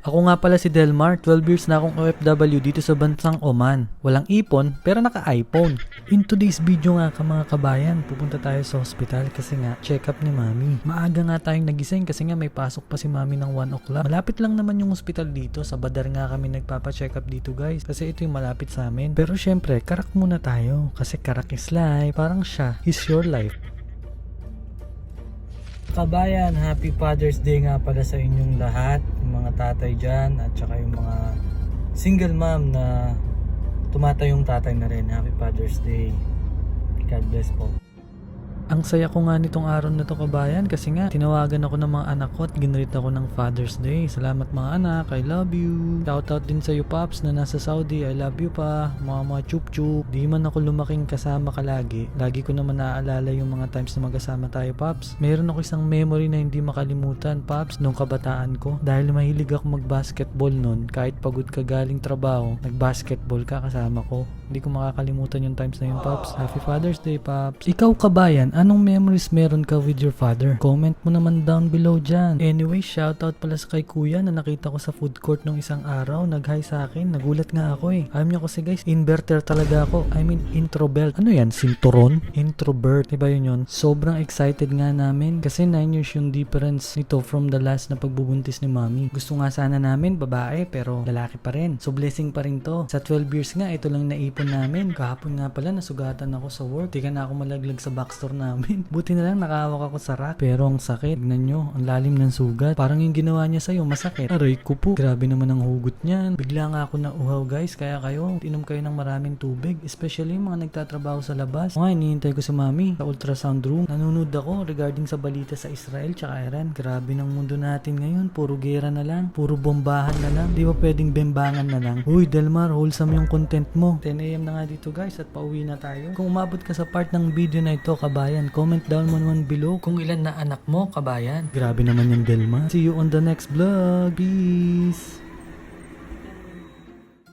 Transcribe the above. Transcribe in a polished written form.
Ako nga pala si Delmar, 12 years na akong OFW dito sa bansang Oman. Walang ipon, pero naka-iPhone. In today's video nga mga kabayan, pupunta tayo sa hospital kasi nga check up ni mami. Maaga nga tayong nagising kasi nga may pasok pa si mami ng 1 o'clock. Malapit lang naman yung hospital dito, sa Badar nga kami nagpapa-check up dito guys. Kasi ito yung malapit sa amin. Pero syempre, karak muna tayo. Kasi karak is life, parang siya is your life. Kabayan, happy Father's Day nga pala sa inyong lahat, yung mga tatay dyan at saka yung mga single mom na tumatayong tatay na rin. Happy Father's Day. God bless po. Ang saya ko nga nitong araw na to kabayan kasi nga tinawagan ako ng mga anak ko at ginreet ako ng Father's Day. Salamat mga anak, I love you. Shoutout din sa iyo Pops na nasa Saudi, I love you pa. Mga chup chup. Di man ako lumaking kasama ka lagi. Lagi ko naman naaalala yung mga times na magkasama tayo Pops. Meron ako isang memory na hindi makalimutan Pops nung kabataan ko. Dahil mahilig ako mag-basketball nun, kahit pagod ka galing trabaho, nag-basketball ka kasama ko. Hindi ko makakalimutan yung times na yun Pops. Happy Father's Day Pops. Ikaw kabayan, anong memories meron ka with your father? Comment mo naman down below dyan. Anyway, shoutout pala sa kay kuya na nakita ko sa food court nung isang araw. Nag-hi sa akin. Nagulat nga ako eh. Alam niyo kasi guys, inverter talaga ako. I mean, introvert. Ano yan? Sinturon? Introvert. Diba yun? Sobrang excited nga namin kasi 9 years yung difference nito from the last na pagbubuntis ni mami. Gusto nga sana namin babae pero lalaki pa rin. So blessing pa rin to. Sa 12 years nga, ito lang naipon namin. Kahapon nga pala, nasugatan ako sa work. Di ka na ako malaglag sa backstore namin. Buti na lang nakahawak ako sa rack. Pero ang sakit. Tignan nyo, ang lalim ng sugat. Parang yung ginawa niya sa'yo, masakit. Aray ko po. Grabe naman ang hugot niyan. Bigla nga ako nauhaw guys. Kaya kayo, inom kayo ng maraming tubig. Especially yung mga nagtatrabaho sa labas. Okay, hinihintay ko si mami sa ultrasound room. Nanonood ako regarding sa balita sa Israel tsaka Iran. Grabe ng mundo natin ngayon. Puro gera na lang. Puro bombahan na lang. Di ba pwedeng bembangan na lang? Uy, Delmar, wholesome yung content mo. 10 AM na nga dito guys at pauwi na tayo. Kung umabot ka sa part ng video na ito kabayan, comment down mo naman below kung ilan na anak mo kabayan. Grabe naman yung Delmar. See you on the next vlog. Peace!